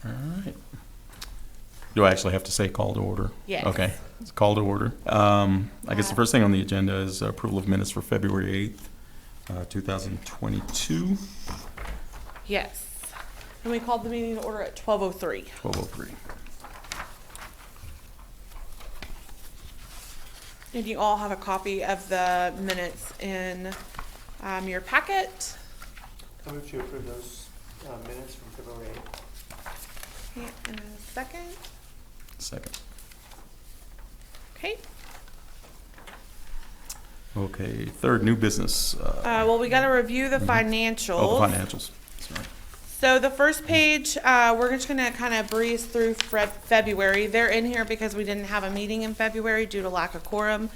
All right. Do I actually have to say call to order? Yes. Okay, it's call to order. I guess the first thing on the agenda is approval of minutes for February 8th, 2022, Yes. And we called the meeting to order at 12:03. 12:03. And you all have a copy of the minutes in your packet. I move to approve those minutes from February 8th. Okay, and a second. Second. Okay. Okay, third, new business. Well, we got to review the financials. Oh, the financials. Sorry. So the first page, we're just going to kind of breeze through February. They're in here because we didn't have a meeting in February due to lack of quorum.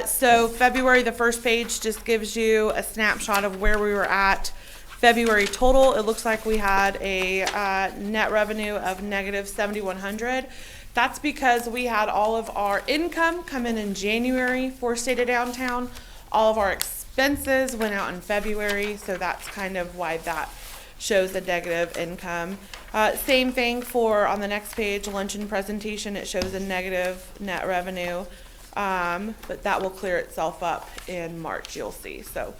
So February, the first page just gives you a snapshot of where we were at. February total, it looks like we had a net revenue of negative $7,100. That's because we had all of our income come in January for State of Downtown. All of our expenses went out in February, so that's kind of why that shows a negative income. Same thing for on the next page, luncheon presentation, it shows a negative net revenue, but that will clear itself up in March, you'll see. So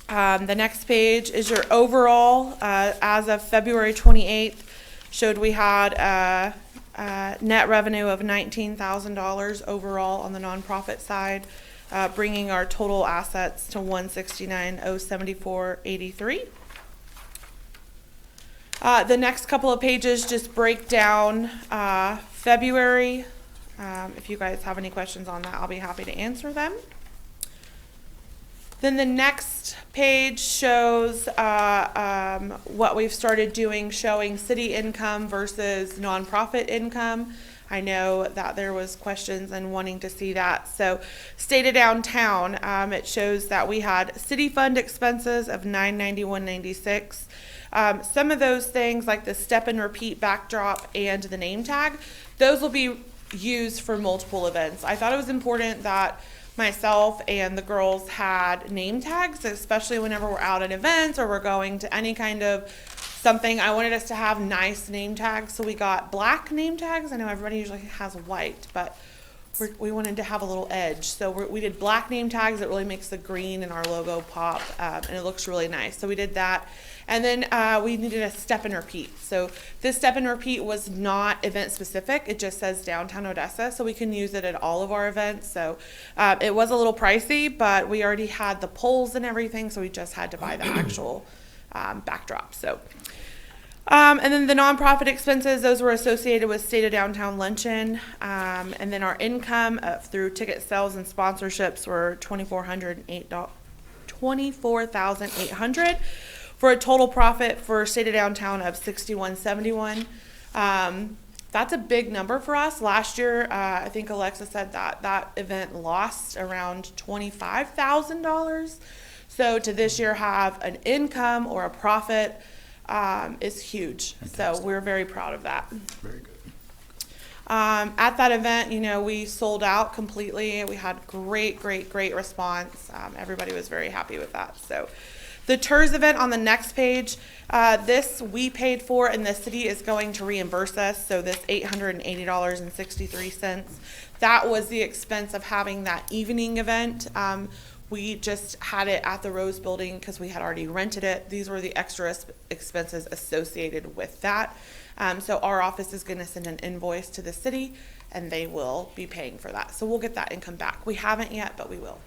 the next page is your overall, as of February 28th, showed we had a net revenue of $19,000 overall on the nonprofit side, bringing our total assets to $169,074.83. The next couple of pages just break down February. If you guys have any questions on that, I'll be happy to answer them. Then the next page shows what we've started doing, showing city income versus nonprofit income. I know that there was questions and wanting to see that. So State of Downtown, it shows that we had city fund expenses of $991.96. Some of those things like the step and repeat backdrop and the name tag, those will be used for multiple events. I thought it was important that myself and the girls had name tags, especially whenever we're out at events or we're going to any kind of something. I wanted us to have nice name tags, so we got black name tags. I know everybody usually has white, but we wanted to have a little edge. So we did black name tags. It really makes the green in our logo pop, and it looks really nice. So we did that. And then we needed a step and repeat. So this step and repeat was not event specific. It just says Downtown Odessa, so we can use it at all of our events. So it was a little pricey, but we already had the poles and everything, so we just had to buy the actual backdrop. So. And then the nonprofit expenses, those were associated with State of Downtown Luncheon. And then our income through ticket sales and sponsorships were $24,800 for a total profit for State of Downtown of $61.71. That's a big number for us. Last year, I think Alexa said that event lost around $25,000. So to this year have an income or a profit is huge. Fantastic. So we're very proud of that. Very good. At that event, we sold out completely. We had great response. Everybody was very happy with that. So the TERS event on the next page, this we paid for and the city is going to reimburse us. So this $880.63, that was the expense of having that evening event. We just had it at the Rose Building because we had already rented it. These were the extra expenses associated with that. So our office is going to send an invoice to the city and they will be paying for that. So we'll get that income back. We haven't yet, but we will.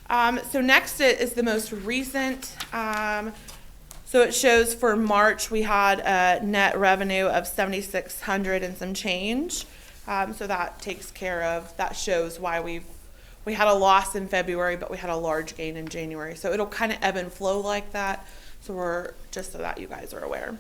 So next is the most recent. So it shows for March we had a net revenue of $7,600 and some change. So that takes care of, that shows why we had a loss in February, but we had a large gain in January. So it'll kind of ebb and flow like that. So just so that you guys are aware.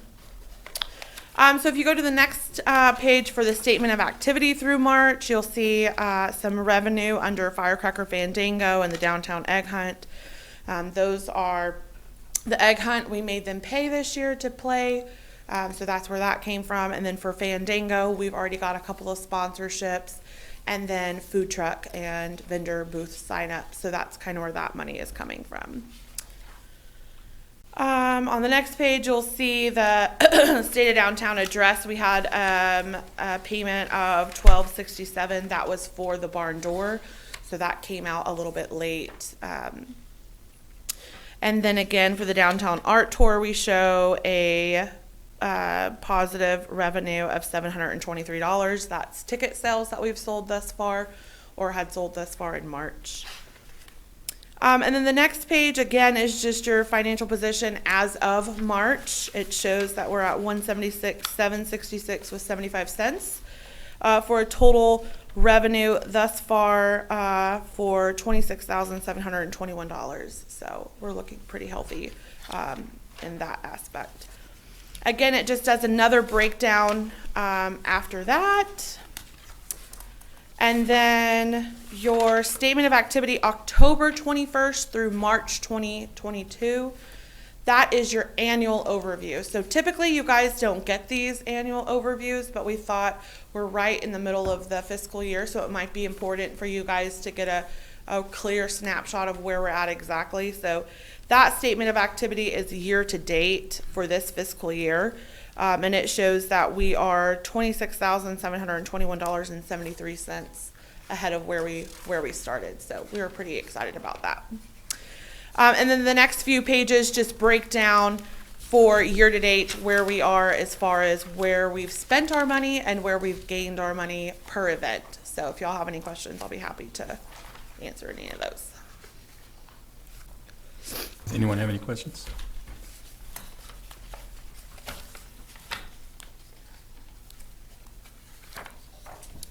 So if you go to the next page for the statement of activity through March, you'll see some revenue under Firecracker Fandango and the Downtown Egg Hunt. Those are the Egg Hunt. We made them pay this year to play. So that's where that came from. And then for Fandango, we've already got a couple of sponsorships. And then food truck and vendor booth sign up. So that's kind of where that money is coming from. On the next page, you'll see the state of downtown address. We had a payment of $12.67. That was for the barn door, so that came out a little bit late. And then again, for the downtown art tour, we show a positive revenue of $723. That's ticket sales that we've sold thus far, or had sold thus far in March. And then the next page, again, is just your financial position as of March. It shows that we're at $176,766 with 75 cents for a total revenue thus far for $26,721. So we're looking pretty healthy in that aspect. Again, it just does another breakdown after that. And then your statement of activity, October 21st through March 2022, that is your annual overview. So typically you guys don't get these annual overviews, but we thought we're right in the middle of the fiscal year, so it might be important for you guys to get a clear snapshot of where we're at exactly. So that statement of activity is year to date for this fiscal year. And it shows that we are $26,721.73 ahead of where we started. So we were pretty excited about that. And then the next few pages just break down for year to date where we are as far as where we've spent our money and where we've gained our money per event. So if y'all have any questions, I'll be happy to answer any of those. Anyone have any questions?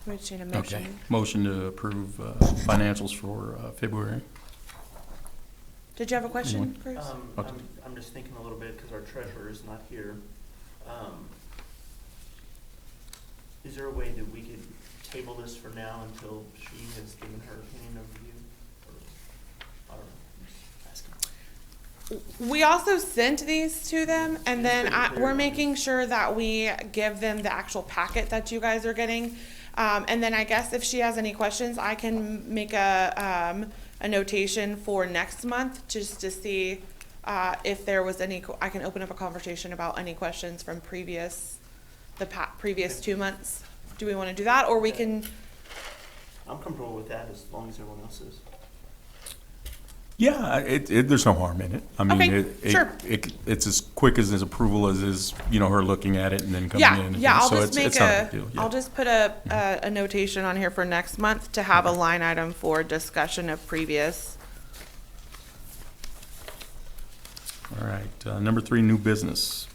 We just need a motion. Okay. Motion to approve financials for February. Did you have a question, Chris? Okay. I'm just thinking a little bit because our treasurer is not here. Is there a way that we could table this for now until she has given her opinion of you? Or, I don't know, I'm just asking. We also sent these to them, and then It's pretty we're clear. making sure that we give them the actual packet that you guys are getting. And then I guess if she has any questions, I can make a notation for next month just to see if there was any. I can open up a conversation about any questions from previous 2 months. Do we want to do that, or we can? I'm comfortable with that as long as everyone else is. Yeah, there's no harm in it. I mean, Okay, sure. It's as quick as his approval as is, her looking at it and then coming Yeah, in. yeah. I'll So just make it's not a big deal, yeah. I'll just put a notation on here for next month to have a line item for discussion of previous. All right, number 3, new business.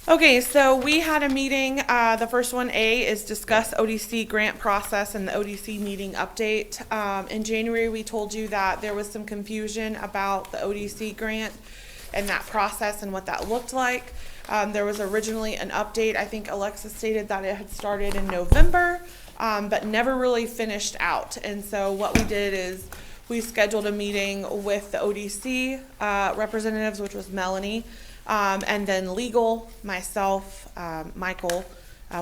Okay, so we had a meeting. The first one, A, is discuss ODC grant process and the ODC meeting update. In January, we told you that there was some confusion about the ODC grant and that process and what that looked like. There was originally an update. I think Alexa stated that it had started in November, but never really finished out. And so what we did is we scheduled a meeting with the ODC representatives, which was Melanie, and then legal, myself, Michael,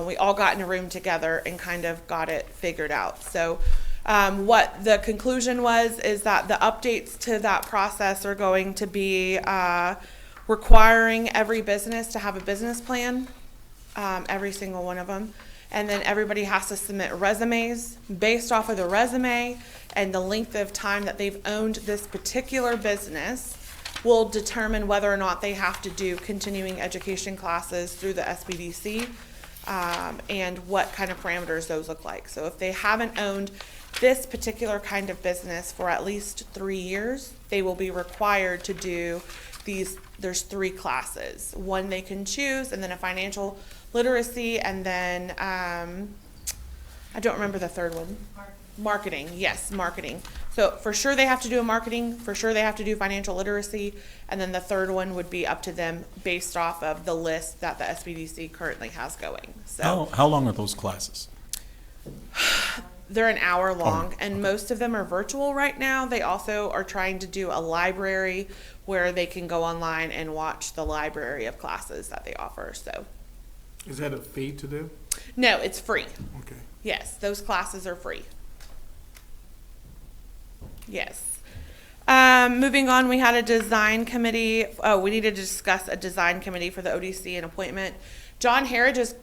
we all got in a room together and kind of got it figured out. So what the conclusion was is that the updates to that process are going to be requiring every business to have a business plan, every single one of them. And then everybody has to submit resumes based off of the resume and the length of time that they've owned this particular business will determine whether or not they have to do continuing education classes through the SBDC and what kind of parameters those look like. So if they haven't owned this particular kind of business for at least 3 years, they will be required to do these. There's 3 classes. One they can choose, and then a financial literacy, and then I don't remember the third one. Marketing, yes, marketing. So for sure they have to do a marketing, for sure they have to do financial literacy, and then the third one would be up to them based off of the list that the SBDC currently has going. So How long are those classes? they're an hour long, and okay. most of them are virtual right now. They also are trying to do a library where they can go online and watch the library of classes that they offer. So Is that a fee to do? no, it's free. Okay. Yes, those classes are free. Yes. Moving on, we had a design committee. Oh, we needed to discuss a design committee for the ODC and appointment. John Harridge is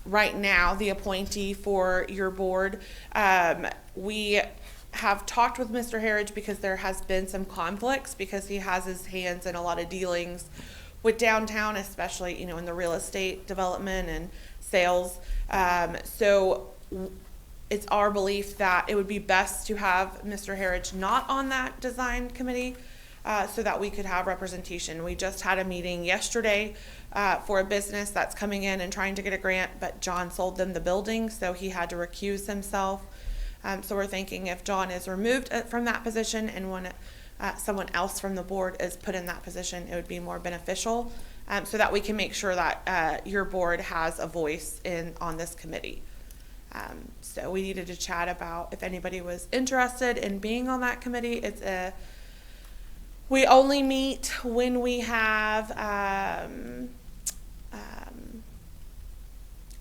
right now the appointee for your board. We have talked with Mr. Harridge because there has been some conflicts because he has his hands in a lot of dealings with downtown, especially, you know, in the real estate development and sales. So it's our belief that it would be best to have Mr. Harridge not on that design committee so that we could have representation. We just had a meeting yesterday for a business that's coming in and trying to get a grant, but John sold them the building, so he had to recuse himself. So we're thinking if John is removed from that position and when someone else from the board is put in that position, it would be more beneficial so that we can make sure that your board has a voice on this committee. So we needed to chat about if anybody was interested in being on that committee. We only meet when we have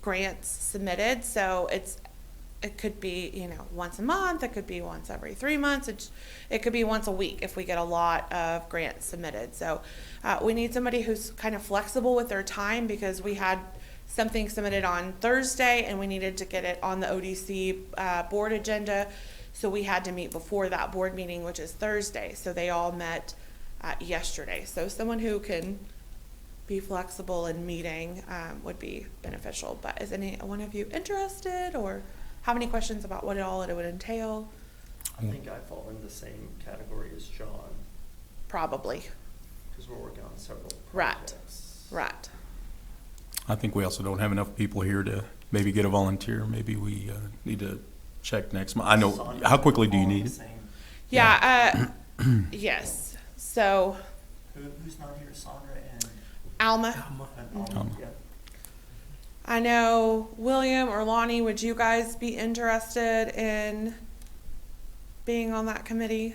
grants submitted. So it could be, you know, once a month. It could be once every 3 months. It could be once a week if we get a lot of grants submitted. So we need somebody who's kind of flexible with their time because we had something submitted on Thursday and we needed to get it on the ODC board agenda. So we had to meet before that board meeting, which is Thursday. So they all met yesterday. So someone who can be flexible in meeting would be beneficial. But is any one of you interested or have any questions about what it would entail? I think I fall in the same category as John. Probably. Because we're working on several Right. projects. Right. I think we also don't have enough people here to maybe get a volunteer. Maybe we need to check next month. I know, Sonia, how quickly do you all need the it? same. Yeah. Yes. So Who's not here? Sandra and Alma. Alma. Yeah. I know William or Lonnie, would you guys be interested in being on that committee?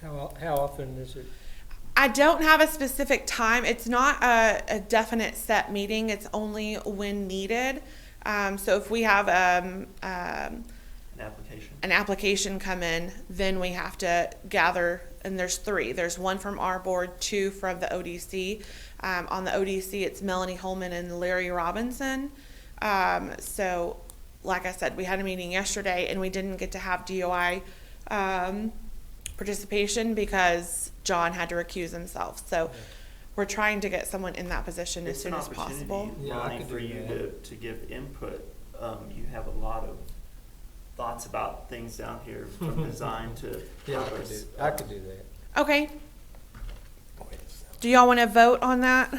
How often is it? I don't have a specific time. It's not a definite set meeting. It's only when needed. So if we have An application. an application come in, then we have to gather, and there's 3. There's 1 from our board, 2 from the ODC. On the ODC, it's Melanie Holman and Larry Robinson. So like I said, we had a meeting yesterday and we didn't get to have DOI participation because John had to recuse himself. So we're trying to get someone in that position as soon as possible. Yeah, I Lonnie, could for do you that. to give input. You have a lot of thoughts about things down here from design to Yeah, progress. I could do that. Okay. Do y'all want to vote on that?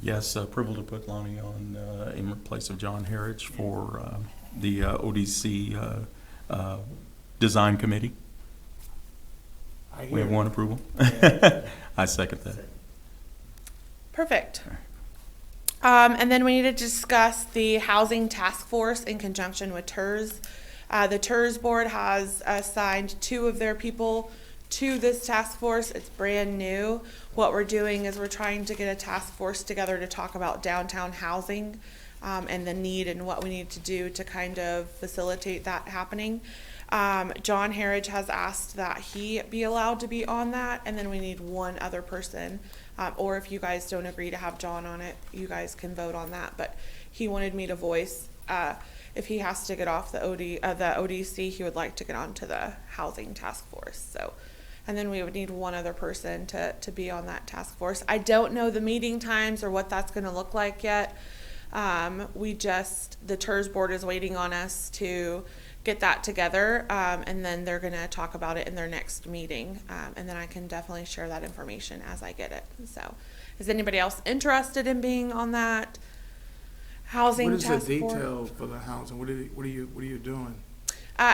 Yes, approval to put Lonnie on in place of John Harridge for the ODC Design Committee. I We have hear. 1 approval. I second that. Perfect. And then we need to discuss the housing task force in conjunction with TERS. The TERS board has assigned 2 of their people to this task force. It's brand new. What we're doing is we're trying to get a task force together to talk about downtown housing and the need and what we need to do to kind of facilitate that happening. John Harridge has asked that he be allowed to be on that, and then we need 1 other person. Or if you guys don't agree to have John on it, you guys can vote on that. But he wanted me to voice if he has to get off the ODC, he would like to get onto the housing task force. So, and then we would need 1 other person to be on that task force. I don't know the meeting times or what that's going to look like yet. The TERS board is waiting on us to get that together, and then they're going to talk about it in their next meeting, and then I can definitely share that information as I get it. So is anybody else interested in being on that housing What is task the force? detail for the housing? What are you doing?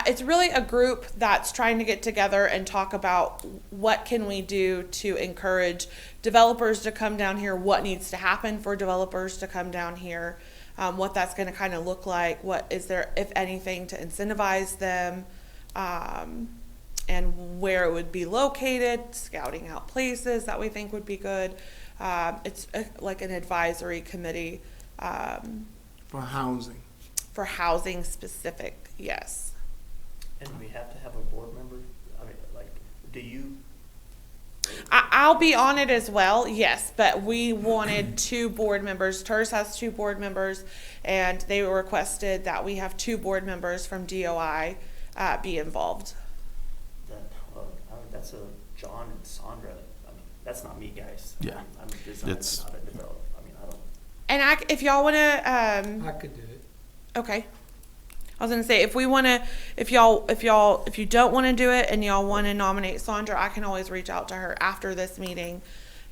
It's really a group that's trying to get together and talk about what can we do to encourage developers to come down here, what needs to happen for developers to come down here, what that's going to kind of look like, what is there, if anything, to incentivize them, and where it would be located, scouting out places that we think would be good. It's like an advisory committee For housing? for housing specific, yes. And we have to have a board member do you, I'll be on it as well, yes, but we wanted 2 board members. TERS has 2 board members, and they requested that we have 2 board members from DOI be involved. that, that's a John and Sandra, I mean, that's not me, guys. Yeah. I'm a designer, It's- not a developer, I mean, I don't. And if y'all want to, I could do it. okay. I was gonna say, if we want to, if you don't want to do it and y'all want to nominate Sandra, I can always reach out to her after this meeting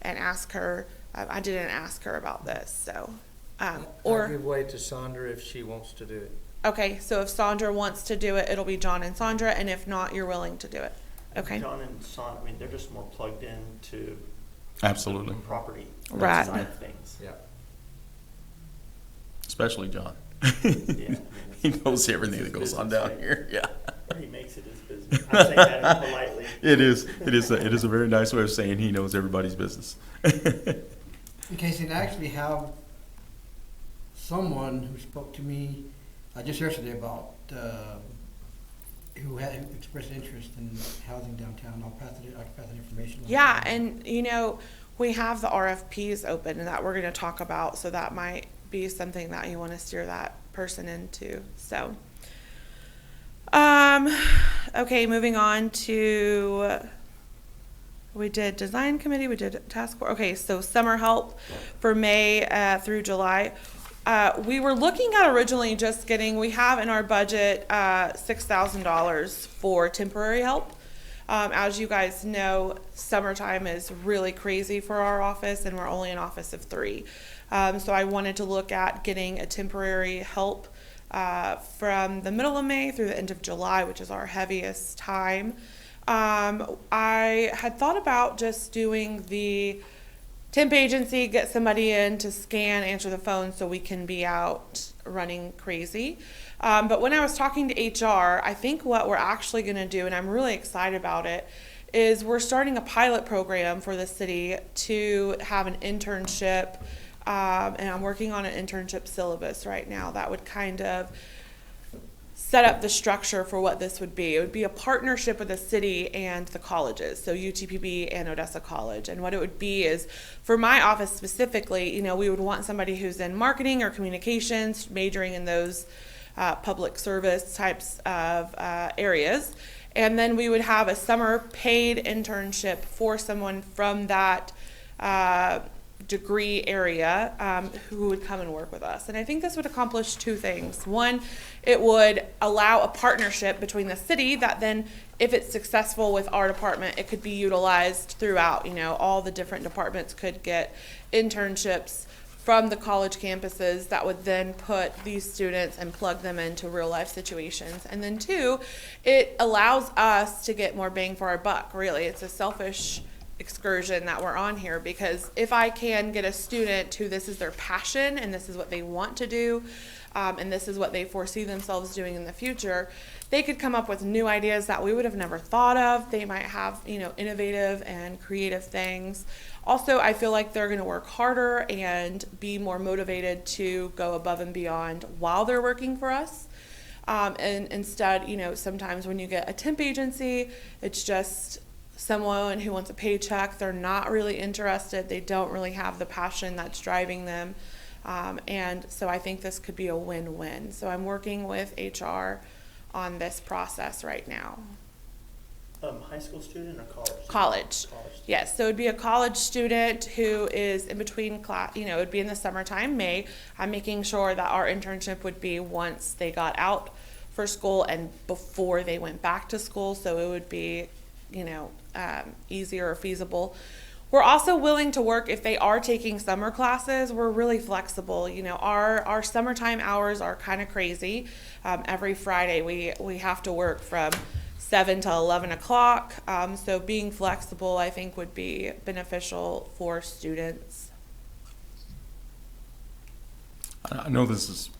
and ask her. I didn't ask her about this, so, I'll or, give way to Sandra if she wants to do it. okay, so if Sandra wants to do it, it'll be John and Sandra, and if not, you're willing to do it. Okay, John and Sandra, I mean, they're just more plugged into Absolutely, property. Right. Side of things. Yeah. especially John. Yeah. I mean, He it's- knows everything it's that his goes on business, down right? here, yeah. Or he makes it his business. I'm saying that politely. It is a very nice way of saying he knows everybody's business. In case I actually have someone who spoke to me just yesterday about who had expressed interest in housing downtown. I can pass that information on. yeah, and we have the RFPs open and that we're going to talk about, so that might be something that you want to steer that person into. So, okay, moving on to, we did design committee, we did task force. Okay, so summer help for May through July. We were looking at originally just we have in our budget $6,000 for temporary help. As you guys know, summertime is really crazy for our office, and we're only an office of 3. So I wanted to look at getting a temporary help from the middle of May through the end of July, which is our heaviest time. I had thought about just doing the temp agency, get somebody in to scan, answer the phone so we can be out running crazy. But when I was talking to HR, I think what we're actually going to do, and I'm really excited about it, is we're starting a pilot program for the city to have an internship. And I'm working on an internship syllabus right now that would kind of set up the structure for what this would be. It would be a partnership with the city and the colleges, so UTPB and Odessa College. And what it would be is, for my office specifically, we would want somebody who's in marketing or communications, majoring in those public service types of areas. And then we would have a summer paid internship for someone from that degree area who would come and work with us. And I think this would accomplish 2 things. One, it would allow a partnership between the city that then, if it's successful with our department, it could be utilized throughout. All the different departments could get internships from the college campuses that would then put these students and plug them into real life situations. And then 2, it allows us to get more bang for our buck, really. It's a selfish excursion that we're on here, because if I can get a student who this is their passion and this is what they want to do, and this is what they foresee themselves doing in the future, they could come up with new ideas that we would have never thought of. They might have, innovative and creative things. Also, I feel like they're going to work harder and be more motivated to go above and beyond while they're working for us. And instead, sometimes when you get a temp agency, it's just someone who wants a paycheck. They're not really interested. They don't really have the passion that's driving them. And so I think this could be a win-win. So I'm working with HR on this process right now. High school student or college student? College. College. Yes, so it'd be a college student who is in between class, it would be in the summertime, May. I'm making sure that our internship would be once they got out for school and before they went back to school, so it would be, easier or feasible. We're also willing to work if they are taking summer classes. We're really flexible. Our summertime hours are kind of crazy. Every Friday we have to work from 7 to 11 o'clock. So being flexible, I think, would be beneficial for students. I know is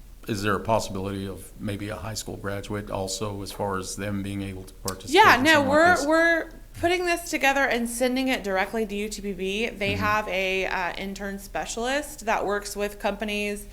there a possibility of maybe a high school graduate also, as far as them being able to participate? Yeah, in no, something like this? we're putting this together and sending it directly to UTPB. They have a intern specialist that works with companies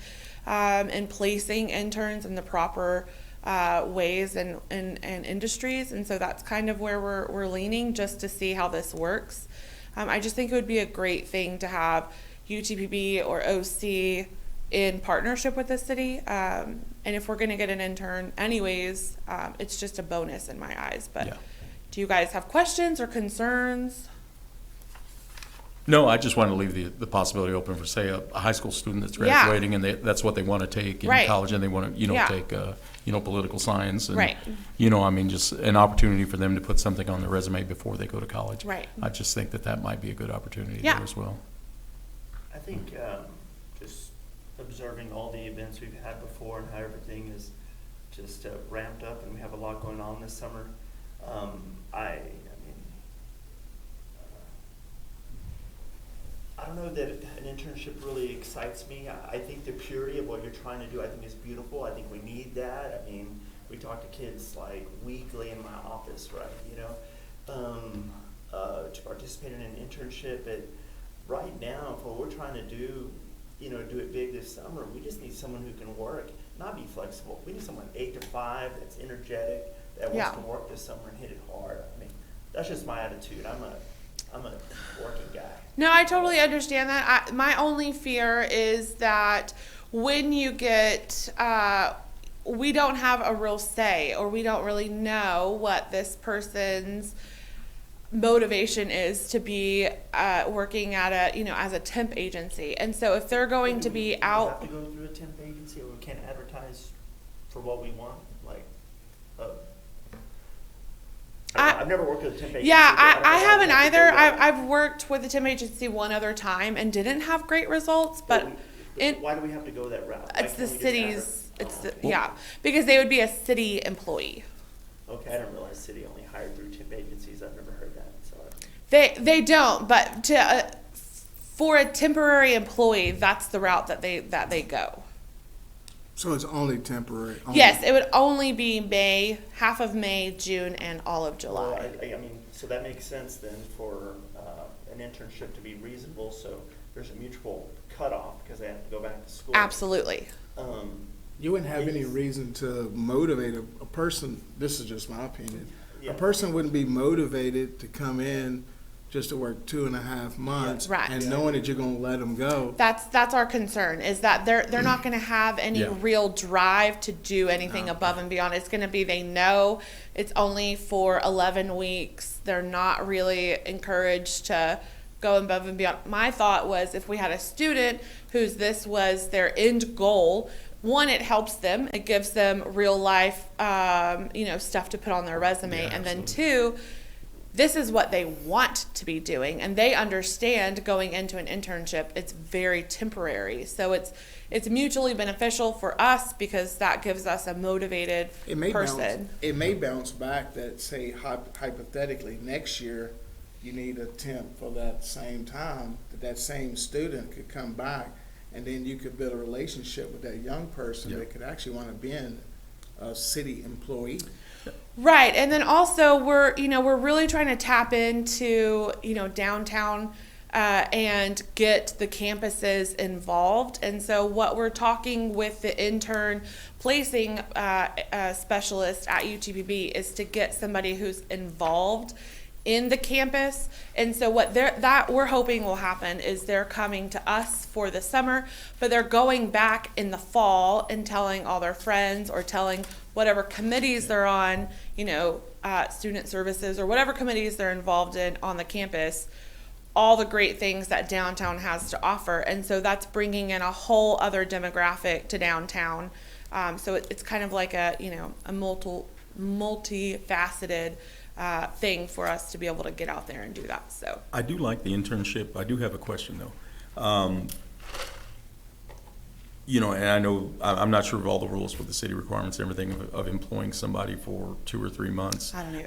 in placing interns in the proper ways and industries. And so that's kind of where we're leaning, just to see how this works. I just think it would be a great thing to have UTPB or OC in partnership with the city. And if we're going to get an intern anyways, it's just a bonus in my eyes. But Yeah. do you guys have questions or concerns? No, I just want to leave the possibility open for, say, a high school student that's Yeah. graduating and that's what they want to take in Right. college, and they want to, Yeah. take, political science. And, Right. I mean, just an opportunity for them to put something on their resume before they go to college. Right. I just think that might be a good opportunity Yeah. there as well. I think, just observing all the events we've had before and how everything is just ramped up, and we have a lot going on this summer. I don't know that an internship really excites me. I think the purity of what you're trying to do, I think, is beautiful. I think we need that. I mean, we talk to kids like weekly in my office, right? To participate in an internship. Right now, for what we're trying to do, do it big this summer, we just need someone who can work, not be flexible. We need someone 8 to 5 that's energetic, that wants to work this summer and hit it hard. I mean, that's just my attitude. I'm a working guy. No, I totally understand that. My only fear is that when you get, we don't have a real say, or we don't really know what this person's motivation is to be working at as a temp agency. And so if they're going to be We out. have to go through a temp agency, or we can't advertise for what we want. I've never worked with a temp agency. Yeah, but I don't know haven't how to either. do that. I've worked with a temp agency one other time and didn't have great results, but Why do we have to go that route? it's the Can't we just city's, adver- yeah, because they would be a city employee. Okay, I didn't realize city only hired through temp agencies. I've never heard that, so. They don't, but for a temporary employee, that's the route that they go. So it's only temporary? Yes, it would only be May, half of May, June, and all of Well, July. I mean, so that makes sense then for an internship to be reasonable, so there's a mutual cutoff because they have to go back to school. Absolutely. You wouldn't have any reason to motivate a person, this is just my opinion, Yeah. a person wouldn't be motivated to come in just to work 2.5 months. Right. And knowing that you're gonna let them go. That's our concern, is that they're not going to have any Yeah. real drive to do anything above and beyond. It's going to be, they know it's only for 11 weeks. They're not really encouraged to go above and beyond. My thought was, if we had a student this was their end goal, one, it helps them. It gives them real life, stuff to put on their resume. Yeah, and then absolutely. 2, this is what they want to be doing, and they understand going into an internship, it's very temporary. So it's mutually beneficial for us, because that gives us a motivated person. It may bounce back that, say, hypothetically, next year, you need a temp for that same time, that same student could come back, and then you could build a relationship with that young person Yeah. that could actually want to be a city employee. Right. And then also we're really trying to tap into, downtown, and get the campuses involved. And so what we're talking with the intern placing specialist at UTPB is to get somebody who's involved in the campus. And so what we're hoping will happen is they're coming to us for the summer, but they're going back in the fall and telling all their friends, or telling whatever committees they're on, student services, or whatever committees they're involved in on the campus, all the great things that downtown has to offer. And so that's bringing in a whole other demographic to downtown. So it's kind of like a multifaceted thing for us to be able to get out there and do that. So I do like the internship. I do have a question, though. And I know, I'm not sure of all the rules with the city requirements and everything of employing somebody for 2 or 3 months. I don't either.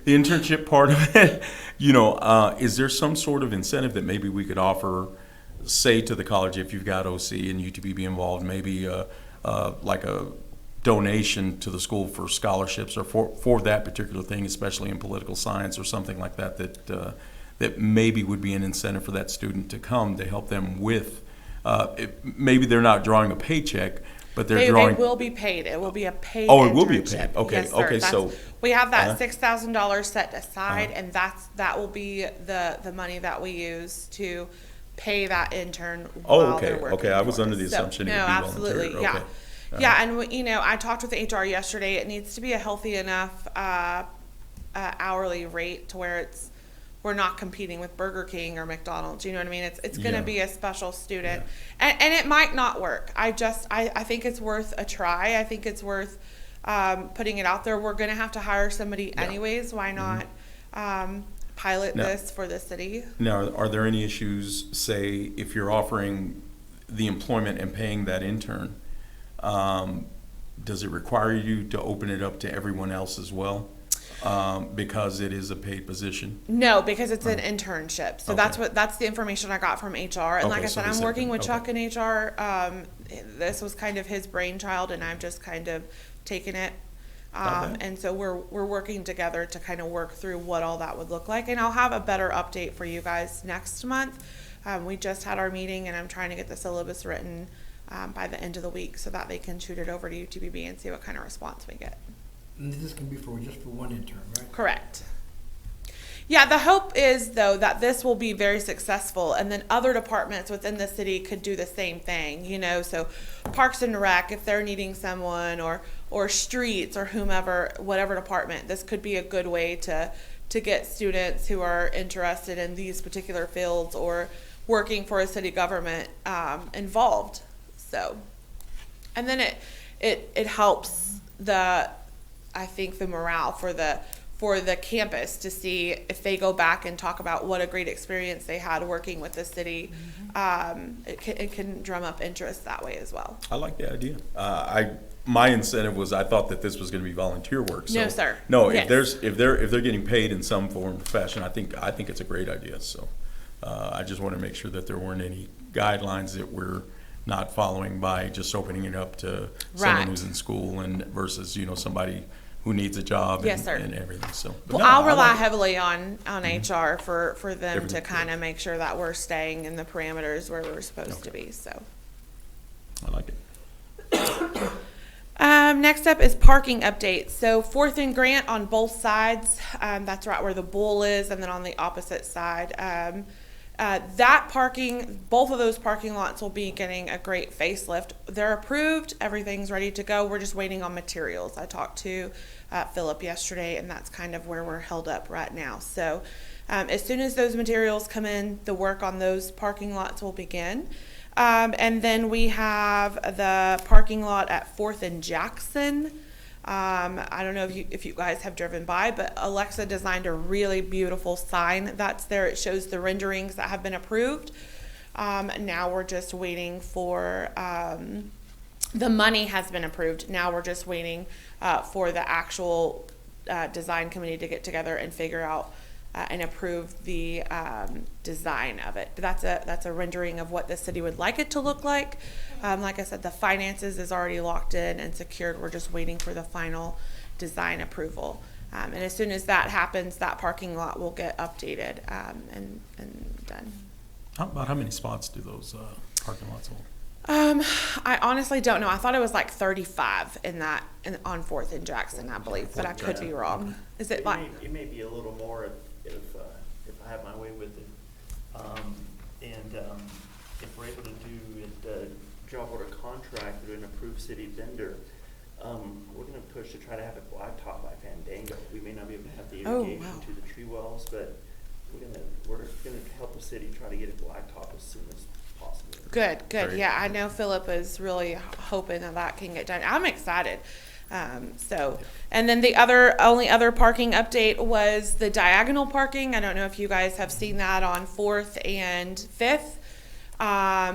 The internship part of it, is there some sort of incentive that maybe we could offer, say, to the college, if you've got OC and UTPB involved, maybe like a donation to the school for scholarships, or for that particular thing, especially in political science or something like that, that maybe would be an incentive for that student to come to help them with, maybe they're not drawing a paycheck, But they're They drawing. will be paid. It will be a paid Oh, it will be a internship. paid. Okay, Yes, sir. okay, That's- so- we have that Uh-huh. $6,000 set aside, Uh-huh. and that will be the money that we use to pay that intern Oh, while okay, they're working. okay, I was for under us. the assumption it no, would be absolutely, voluntary. yeah, Okay. Uh-huh. yeah, and I talked with HR yesterday. It needs to be a healthy enough hourly rate to where we're not competing with Burger King or McDonald's. You know what I mean? It's going to Yeah. be a special student, and it might not work. I think it's worth a try. I think it's worth putting it out there. We're going to have to hire somebody anyways. Why not pilot Now- this for the city? Now, are there any issues, say, if you're offering the employment and paying that intern, does it require you to open it up to everyone else as well? Because it is a paid position? No, because it's an internship. So Okay. that's the information I got from HR. And like Okay, I so said, they I'm said working that. with Okay. Chuck in HR. This was kind of his brainchild, and I've just kind of taken it. Okay. And so we're working together to kind of work through what all that would look like. And I'll have a better update for you guys next month. We just had our meeting, and I'm trying to get the syllabus written by the end of the week so that they can shoot it over to UTBB and see what kind of response we get. And this can be just for one intern, right? Correct. Yeah, the hope is, though, that this will be very successful, and then other departments within the city could do the same thing, so Parks and Rec, if they're needing someone, or streets, or whomever, whatever department, this could be a good way to get students who are interested in these particular fields or working for a city government involved. So, and then it helps I think the morale for the campus to see if they go back and talk about what a great experience they had working with the city. It can drum up interest that way as well. I like the idea. My incentive was I thought that this was going to be volunteer work. So, No, sir. No, Yes. if they're getting paid in some form or fashion, I think it's a great idea. So I just want to make sure that there weren't any guidelines that we're not following by just opening it up to someone Right. who's in school and versus somebody who needs a job Yes, sir. and everything. So but Well, no, I'll I rely like it. heavily on HR for them Everything, to kind of make sure that we're staying in the parameters where we're supposed to be, so. I like it. Next up is parking updates. So 4th and Grant on both sides. That's right where the bull is, and then on the opposite side. That parking, both of those parking lots will be getting a great facelift. They're approved. Everything's ready to go. We're just waiting on materials. I talked to Philip yesterday, and that's kind of where we're held up right now. So as soon as those materials come in, the work on those parking lots will begin. And then we have the parking lot at 4th and Jackson. I don't know if you guys have driven by, but Alexa designed a really beautiful sign that's there. It shows the renderings that have been approved. Now we're just waiting for, the money has been approved. Now we're just waiting for the actual design committee to get together and figure out and approve the design of it. But that's a rendering of what the city would like it to look like. Like I said, the finances is already locked in and secured. We're just waiting for the final design approval. And as soon as that happens, that parking lot will get updated and done. How many spots do those parking lots hold? I honestly don't know. I thought it was like 35 on 4th and Jackson, I believe, but I could be wrong. Is it like? It may be a little more if I have my way with it. If we're able to do it, job order contract with an approved city vendor, we're gonna push to try to have it blacktop by Fandango. We may not be able to have the Oh, irrigation wow. to the tree wells, but we're gonna help the city try to get it blacktop as soon as possible. Good. Great. Yeah, I know Philip is really hoping that can get done. I'm excited. And then the only other parking update was the diagonal parking. I don't know if you guys have seen that on 4th and 5th.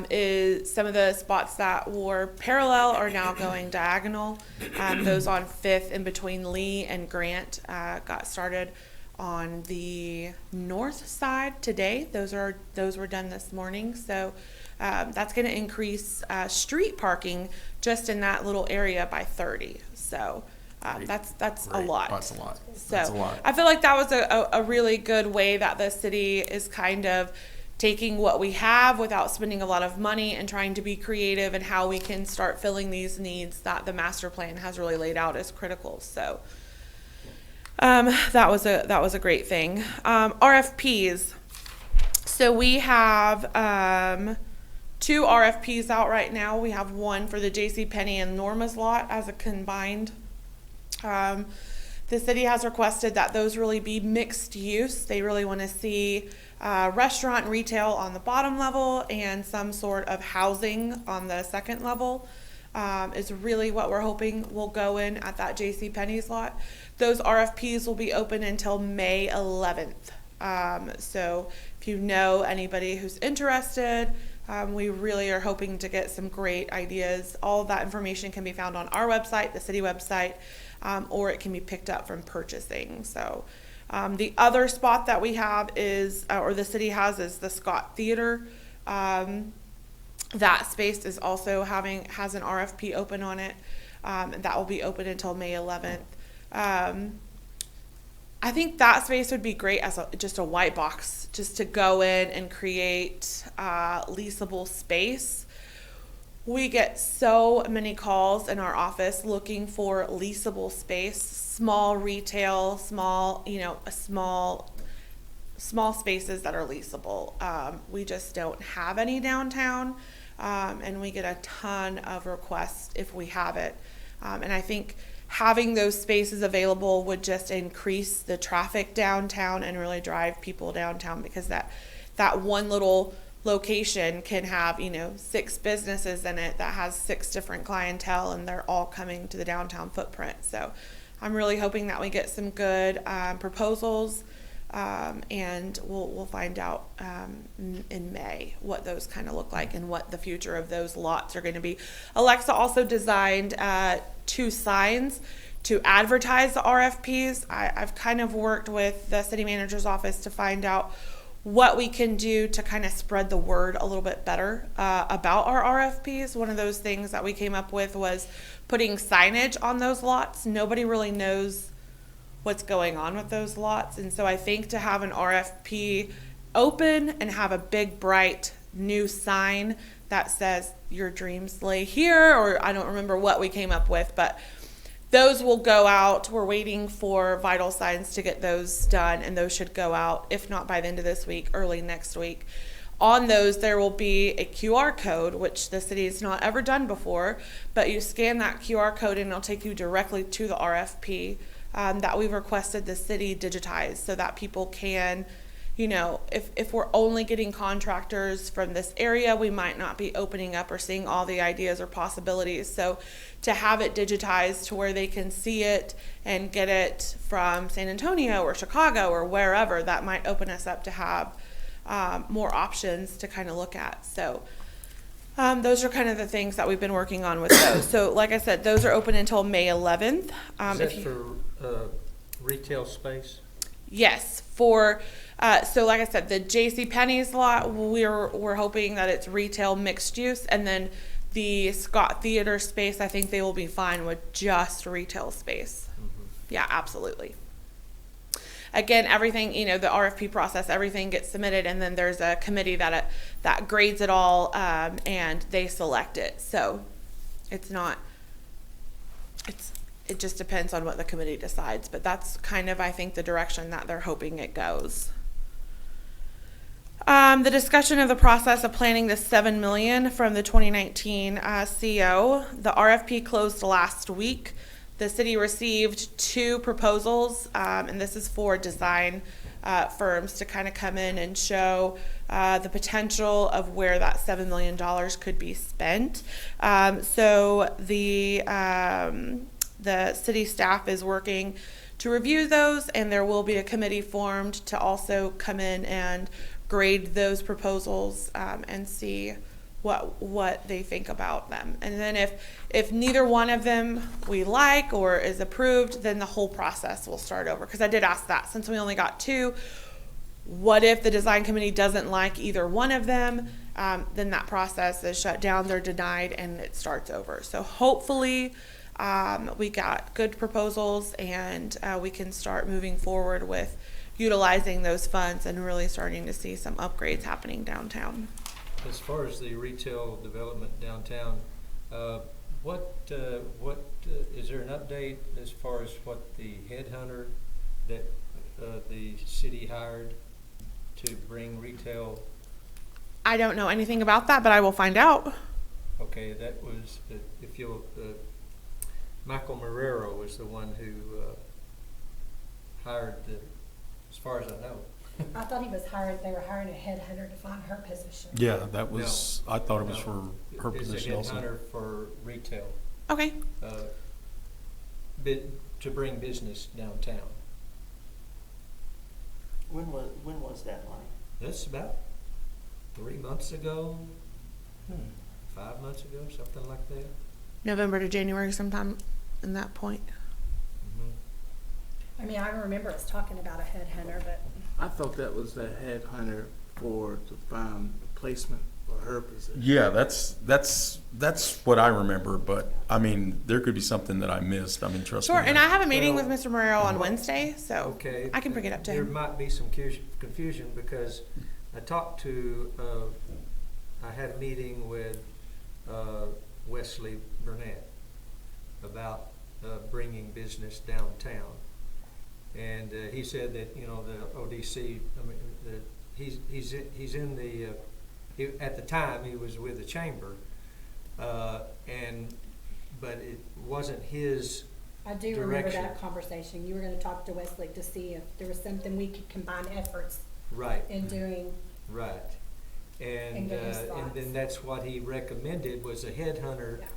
Is some of the spots that were parallel are now going diagonal. Those on 5th in between Lee and Grant got started on the north side today. Those were done this morning. So that's going to increase street parking just in that little area by 30. So that's a Great. lot. That's a lot. So That's a lot. I feel like that was a really good way that the city is kind of taking what we have without spending a lot of money and trying to be creative in how we can start filling these needs that the master plan has really laid out as critical. So that was a great thing. RFPs. So we have 2 RFPs out right now. We have one for the JCPenney and Norma's lot as a combined. The city has requested that those really be mixed use. They really want to see restaurant and retail on the bottom level and some sort of housing on the second level. Is really what we're hoping will go in at that JCPenney's lot. Those RFPs will be open until May 11th. So if you know anybody who's interested, we really are hoping to get some great ideas. All of that information can be found on our website, the city website, or it can be picked up from purchasing. So the other spot that we have is, or the city has, is the Scott Theater. That space is also has an RFP open on it, and that will be open until May 11th. I think that space would be great as just a white box, just to go in and create leasable space. We get so many calls in our office looking for leasable space, small retail, small spaces that are leasable. We just don't have any downtown, and we get a ton of requests if we have it. And I think having those spaces available would just increase the traffic downtown and really drive people downtown, because that one little location can have 6 businesses in it that has 6 different clientele, and they're all coming to the downtown footprint. So I'm really hoping that we get some good proposals, and we'll find out in May what those kind of look like and what the future of those lots are going to be. Alexa also designed 2 signs to advertise the RFPs. I've kind of worked with the city manager's office to find out what we can do to kind of spread the word a little bit better about our RFPs. One of those things that we came up with was putting signage on those lots. Nobody really knows what's going on with those lots. And so I think to have an RFP open and have a big, bright new sign that says your dreams lay here, or I don't remember what we came up with, but those will go out. We're waiting for Vital Signs to get those done, and those should go out, if not by the end of this week, early next week. On those, there will be a QR code, which the city has not ever done before, but you scan that QR code and it'll take you directly to the RFP that we've requested the city digitize, so that people can, if we're only getting contractors from this area, we might not be opening up or seeing all the ideas or possibilities. So to have it digitized to where they can see it and get it from San Antonio or Chicago or wherever, that might open us up to have more options to kind of look at. So those are kind of the things that we've been working on with those. So like I said, those are open until May 11th. Is that for retail space? Yes, for so like I said, the JCPenney's lot, we're hoping that it's retail mixed use, and then the Scott Theater space, I think they will be fine with just retail space. Mm-hmm. Yeah, absolutely. Again, everything, the RFP process, everything gets submitted, and then there's a committee that grades it all, and they select it. So it just depends on what the committee decides, but that's kind of, I think, the direction that they're hoping it goes. The discussion of the process of planning the $7 million from the 2019 CO. The RFP closed last week. The city received 2 proposals, and this is for design firms to kind of come in and show the potential of where that $7 million could be spent. So the city staff is working to review those, and there will be a committee formed to also come in and grade those proposals and see what they think about them. And then if neither one of them we like or is approved, then the whole process will start over. Because I did ask that, since we only got 2, what if the design committee doesn't like either one of them? Then that process is shut down, they're denied, and it starts over. So hopefully we got good proposals, and we can start moving forward with utilizing those funds and really starting to see some upgrades happening downtown. As far as the retail development downtown, is there an update as far as what the headhunter that the city hired to bring retail? I don't know anything about that, but I will find out. Okay, that was, if you'll, Michael Marrero was the one who hired as far as I know. I thought he was hired, they were hiring a headhunter to find her position. Yeah, that was, I thought it was for her It's a position also. headhunter for retail, Okay. to bring business downtown. When was that, Lonnie? That's about 3 months ago, 5 months ago, something like that. November to January sometime in that point. Mm-hmm. I mean, I remember us talking about a headhunter, but I thought that was the headhunter to find a placement for her position. Yeah, that's what I remember, but I mean, there could be something that I missed. I mean, trust me. Sure, and I have a meeting Well, with Mr. Morero on Wednesday, so Okay. I can bring it up to There him. might be some confusion because I talked to, I had a meeting with Wesley Burnett about bringing business downtown. And he said that, you know, the ODC, I mean, he's in the, at the time he was with the chamber, but it wasn't his I do remember direction. that conversation. You were gonna talk to Wesley to see if there was something we could combine efforts Right. in doing. Right. And, And get his and thoughts. then that's what he recommended was a headhunter Yeah.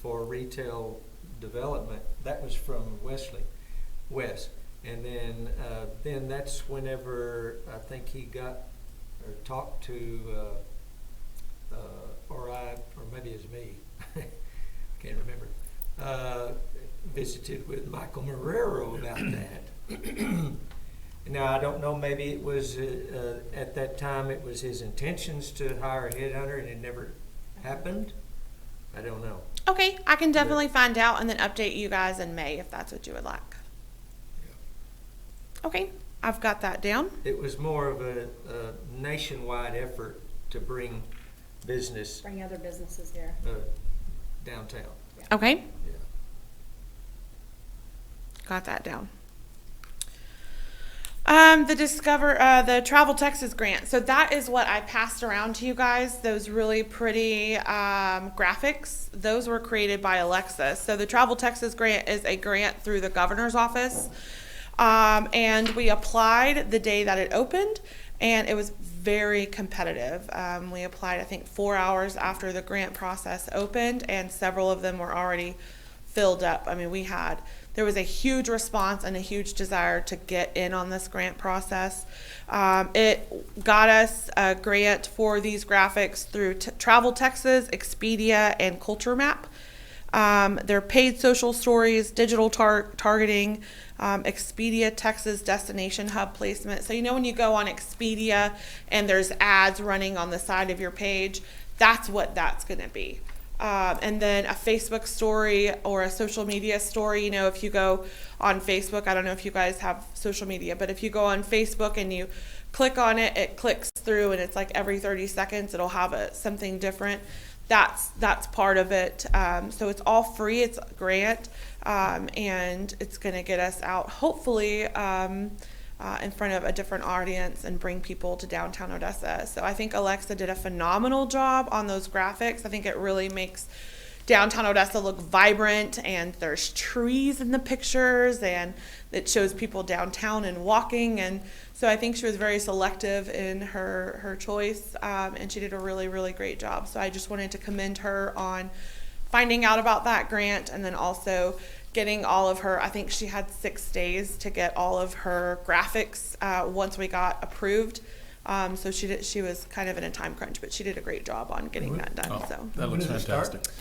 for retail development. That was from Wes. And then that's whenever I think he got or talked to, or maybe it's me, can't remember, visited with Michael Marrero about that. Now, I don't know, maybe it was, at that time, it was his intentions to hire a headhunter and it never happened. I don't know. Okay, I can definitely find out and then update you guys in May if that's what you would like. Okay, I've got that down. It was more of a nationwide effort to bring business Bring other businesses here. downtown. Okay, Yeah. got that down. The Travel Texas grant. So that is what I passed around to you guys. Those really pretty graphics. Those were created by Alexa. So the Travel Texas grant is a grant through the governor's office. And we applied the day that it opened, and it was very competitive. We applied, I think, 4 hours after the grant process opened, and several of them were already filled up. I mean, there was a huge response and a huge desire to get in on this grant process. It got us a grant for these graphics through Travel Texas, Expedia, and Culture Map. They're paid social stories, digital targeting, Expedia Texas Destination Hub placement. So you know when you go on Expedia and there's ads running on the side of your page, that's what that's going to be. And then a Facebook story or a social media story. You know, if you go on Facebook, I don't know if you guys have social media, but if you go on Facebook and you click on it, it clicks through and it's like every 30 seconds it'll have something different. That's part of it. So it's all free. It's a grant, and it's going to get us out, hopefully, in front of a different audience and bring people to downtown Odessa. So I think Alexa did a phenomenal job on those graphics. I think it really makes downtown Odessa look vibrant, and there's trees in the pictures, and it shows people downtown and walking. And so I think she was very selective in her choice, and she did a really, really great job. So I just wanted to commend her on finding out about that grant, and then also getting all of her, I think she had 6 days to get all of her graphics once we got approved. So she was kind of in a time crunch, but she did a great job on getting that done. Oh, So that looks When does it start? fantastic.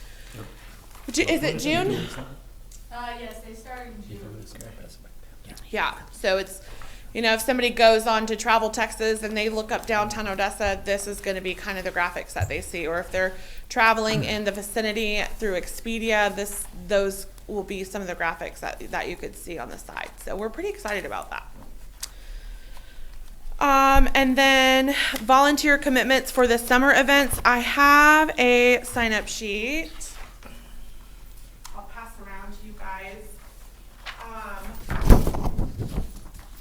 Is it June? Yes, they start in June. Yeah. So it's, you know, if somebody goes on to Travel Texas and they look up downtown Odessa, this is going to be kind of the graphics that they see. Or if they're traveling in the vicinity through Expedia, those will be some of the graphics that you could see on the side. So we're pretty excited about that. And then volunteer commitments for the summer events. I have a sign-up sheet. I'll pass around to you guys.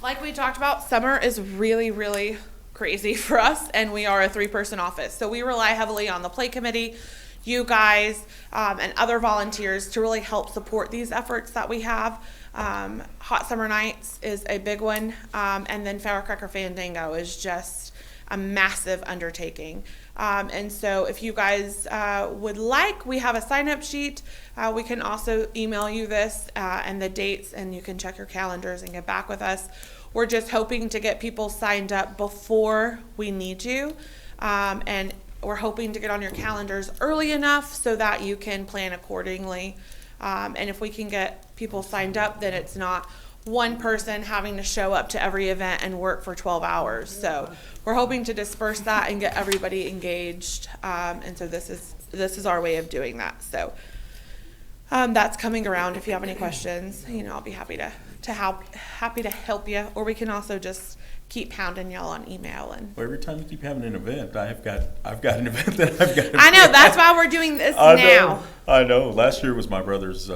Like we talked about, summer is really, really crazy for us, and we are a 3-person office. So we rely heavily on the play committee, you guys, and other volunteers to really help support these efforts that we have. Hot Summer Nights is a big one, and then Firecracker Fandango is just a massive undertaking. And so if you guys would like, we have a sign-up sheet. We can also email you this and the dates, and you can check your calendars and get back with us. We're just hoping to get people signed up before we need you, and we're hoping to get on your calendars early enough so that you can plan accordingly. And if we can get people signed up, then it's not one person having to show up to every event and work for 12 hours. So we're hoping to disperse that and get everybody engaged. And so this is our way of doing that. So that's coming around. If you have any questions, I'll be happy to help you. Or we can also just keep pounding y'all on email. And Well, every time you keep having an event, I've got an event that I've got. I know, that's why we're doing this now. I know. Last year was my brother's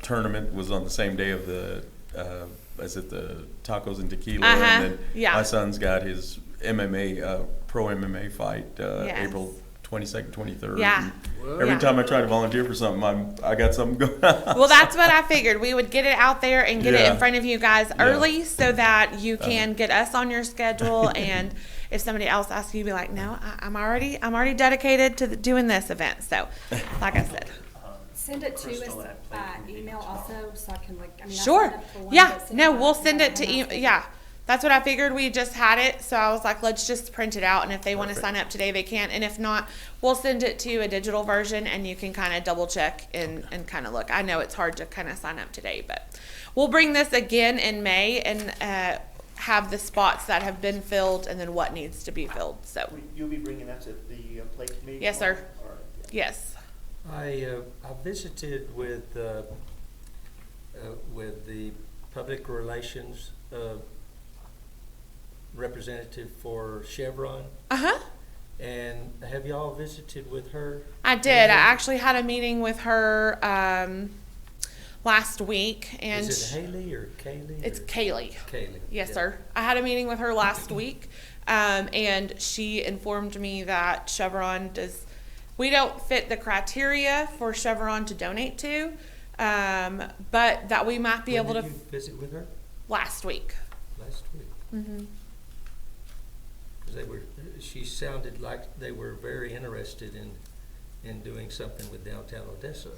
tournament. Was on the same day of the the tacos and tequila, and then Yeah. my son's got his MMA pro MMA fight Yes. April 22nd, 23rd. Yeah. And every Yeah. time I try to volunteer for something, I got something going on. Well, that's what I figured. We would get it out there and get it Yeah. in front of you guys Yeah. early so that you can get us on your schedule. And if somebody else asks you, be like, no, I'm already dedicated to doing this event. So, like I said. Send it to Crystal us at by Play email also, so I can I Sure. signed up for one, Yeah. but send No, it we'll by send it to email. yeah. That's what I figured. We just had it, so I was like, let's just print it out, and if they want to Perfect. sign up today, they can, and if not, we'll send it to you a digital version, and you can kind of double check and kind of look. I know it's hard to kind of sign up today, but we'll bring this again in May and have the spots that have been filled and then what needs to be filled. So You'll be bringing that to the play committee? Yes, sir. All right. yes. I visited with the public relations representative for Chevron. And have y'all visited with her? I did. I actually had a meeting with her last week, and Is it Haley or Kaylee? it's or- Kaylee. Kaylee. Yes, yeah. sir. I had a meeting with her last week, and she informed me that Chevron we don't fit the criteria for Chevron to donate to, but that we might be When able did to you visit with her? last week. Last week. Because she sounded like they were very interested in doing something with downtown Odessa.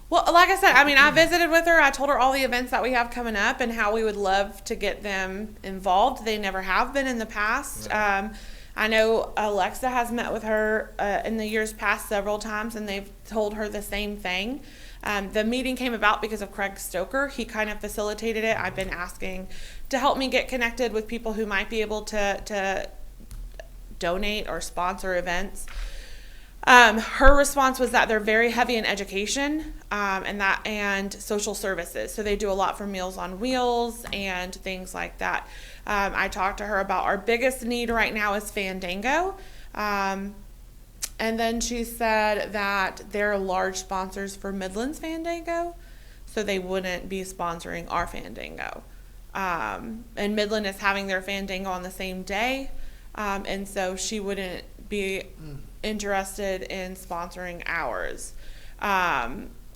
Well, like I said, I visited with her. I told her all the events that we have coming up and how we would love to get them involved. They never have been in the past. Right. I know Alexa has met with her in the years past several times, and they've told her the same thing. The meeting came about because of Craig Stoker. He kind of facilitated it. I've been asking to help me get connected with people who might be able to donate or sponsor events. Her response was that they're very heavy in education and social services. So they do a lot for Meals on Wheels and things like that. I talked to her about our biggest need right now is Fandango. And then she said that they're large sponsors for Midland's Fandango, so they wouldn't be sponsoring our Fandango. And Midland is having their Fandango on the same day, and so she wouldn't be interested in sponsoring ours.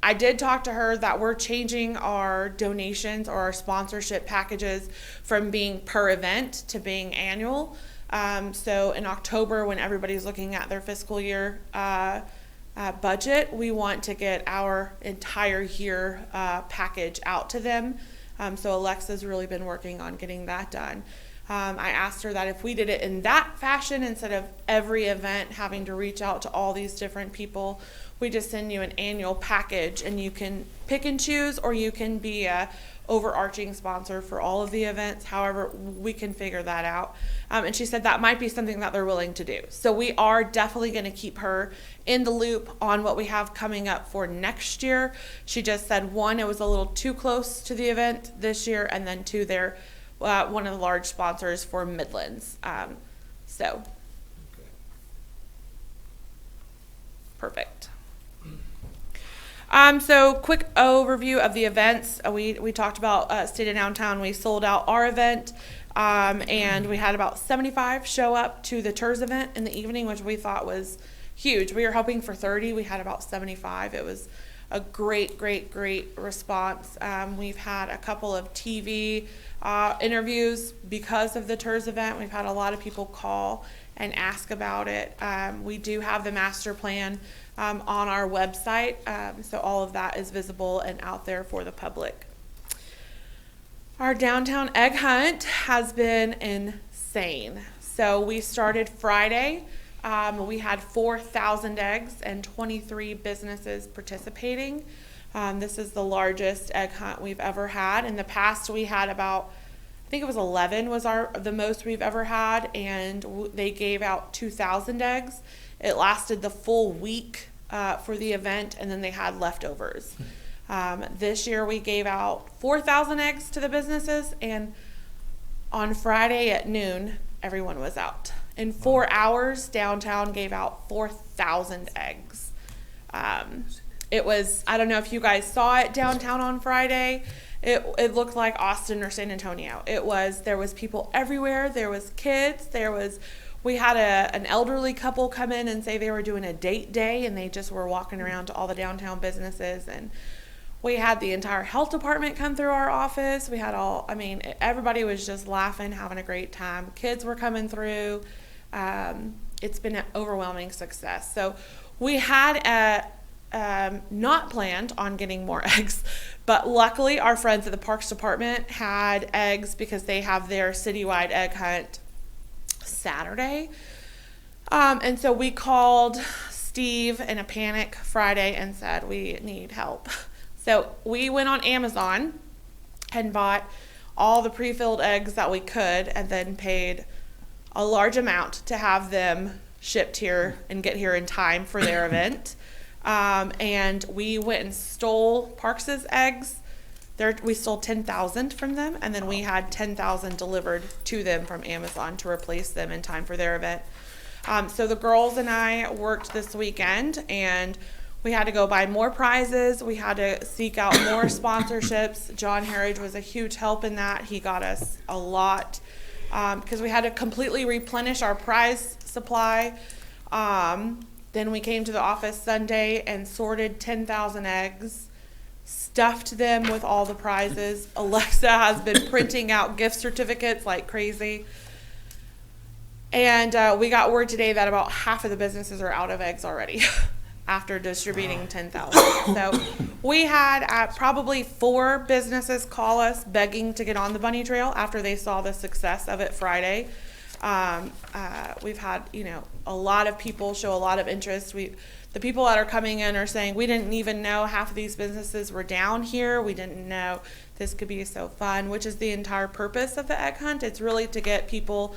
I did talk to her that we're changing our donations or our sponsorship packages from being per event to being annual. So in October, when everybody's looking at their fiscal year budget, we want to get our entire year package out to them. So Alexa's really been working on getting that done. I asked her that if we did it in that fashion, instead of every event having to reach out to all these different people, we just send you an annual package and you can pick and choose, or you can be a overarching sponsor for all of the events. However, we can figure that out. And she said that might be something that they're willing to do. So we are definitely going to keep her in the loop on what we have coming up for next year. She just said, one, it was a little too close to the event this year, and then two, there one of the large sponsors for Midlands. So, Okay. perfect. So quick overview of the events. We talked about State of Downtown. We sold out our event, and we had about 75 show up to the TERS event in the evening, which we thought was huge. We were hoping for 30. We had about 75. It was a great response. We've had a couple of TV interviews because of the TERS event. We've had a lot of people call and ask about it. We do have the master plan on our website, so all of that is visible and out there for the public. Our downtown egg hunt has been insane. So we started Friday. We had 4,000 eggs and 23 businesses participating. This is the largest egg hunt we've ever had. In the past, we had about, I think it was 11 was the most we've ever had, and they gave out 2,000 eggs. It lasted the full week for the event, and then they had leftovers. This year, we gave out 4,000 eggs to the businesses, and on Friday at noon, everyone was out. In 4 hours, downtown gave out 4,000 eggs. It was, I don't know if you guys saw it downtown on Friday. It looked like Austin or San Antonio. There was people everywhere. There was kids. We had an elderly couple come in and say they were doing a date day, and they just were walking around to all the downtown businesses. And we had the entire health department come through our office. Everybody was just laughing, having a great time. Kids were coming through. It's been an overwhelming success. So we had not planned on getting more eggs, but luckily our friends at the Parks Department had eggs because they have their citywide egg hunt Saturday. And so we called Steve in a panic Friday and said, we need help. So we went on Amazon and bought all the pre-filled eggs that we could, and then paid a large amount to have them shipped here and get here in time for their event. And we went and stole Parks's eggs. We stole 10,000 from them, and then we had 10,000 delivered to them from Amazon to replace them in time for their event. So the girls and I worked this weekend, and we had to go buy more prizes. We had to seek out more sponsorships. John Harridge was a huge help in that. He got us a lot because we had to completely replenish our prize supply. Then we came to the office Sunday and sorted 10,000 eggs, stuffed them with all the prizes. Alexa has been printing out gift certificates like crazy. And we got word today that about half of the businesses are out of eggs already after distributing 10,000. So we had probably 4 businesses call us begging to get on the bunny trail after they saw the success of it Friday. We've had, a lot of people show a lot of interest. The people that are coming in are saying, we didn't even know half of these businesses were down here. We didn't know this could be so fun, which is the entire purpose of the egg hunt. It's really to get people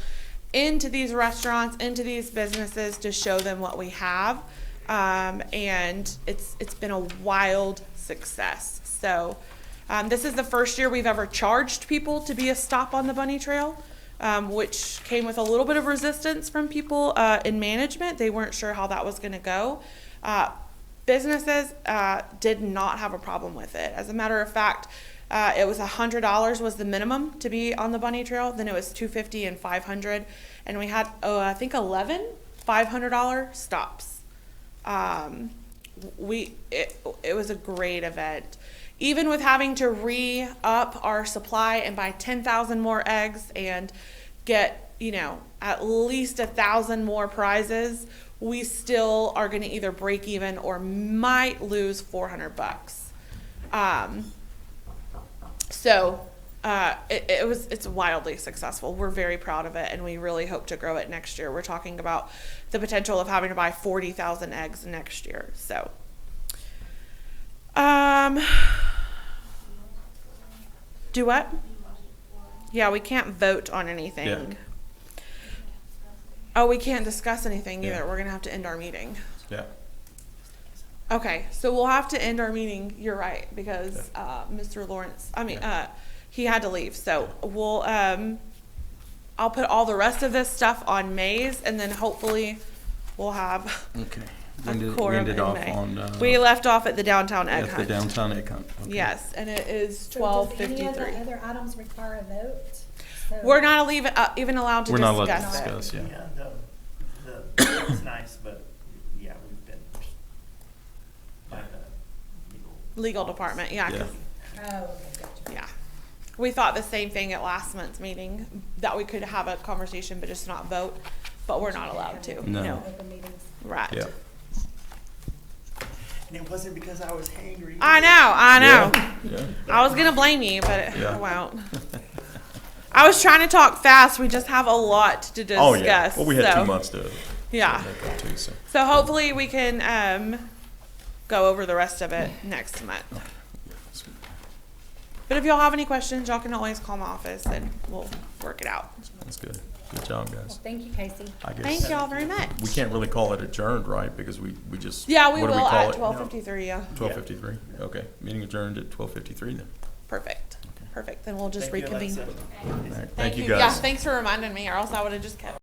into these restaurants, into these businesses, to show them what we have. And it's been a wild success. So this is the first year we've ever charged people to be a stop on the bunny trail, which came with a little bit of resistance from people in management. They weren't sure how that was going to go. Businesses did not have a problem with it. As a matter of fact, it was $100 was the minimum to be on the bunny trail. Then it was $250 and $500, and we had I think 11 $500 stops. It was a great event. Even with having to re-up our supply and buy 10,000 more eggs and get, at least 1,000 more prizes, we still are going to either break even or might lose $400. It's wildly successful. We're very proud of it, and we really hope to grow it next year. We're talking about the potential of having to buy 40,000 eggs next year. So, do what? Yeah, we can't vote on anything. Yeah. Oh, we can't discuss anything either. Yeah. We're gonna have to end our meeting. Yeah. Okay, so we'll have to end our meeting. You're right, because Mr. Lawrence, he had to leave. So we'll, I'll put all the rest of this stuff on May's, and then hopefully we'll have Okay. a We quorum ended in off May. on, We left off at the downtown egg at the hunt. downtown egg hunt. Okay. Yes, and it is So twelve does any of the fifty-three. other items require a vote? So- We're not even allowed to We're not allowed to discuss it. discuss, yeah. Yeah, the board's nice, but yeah, we've been by the Legal department, yeah, 'cause- Oh, okay, gotcha. yeah. We thought the same thing at last month's meeting, that we could have a conversation but just not vote, but we're not allowed to. No. Open meetings. Right. Yeah. And it wasn't because I was hangry. I know. Yeah. I was gonna blame you, but Yeah. I won't. I was trying to talk fast. We just have a lot to discuss. Oh, yeah. Well, we had so, 2 months to Yeah. make up to, so. So hopefully we can go over the rest of it next month. But if y'all have any questions, y'all can always call my office and we'll work it out. That's good. Good job, guys. Well, thank you, Casey. I guess Thank y'all very much. we can't really call it adjourned, right? Because we just. Yeah, we what do will call at it? 12:53. Yeah. 12:53. Okay. Meeting adjourned at 12:53 then. Perfect. Perfect. Then we'll just Thank you, reconvene. Alexa. All right. Thank you, guys. Yeah, thanks for reminding me, or else I would have just kept.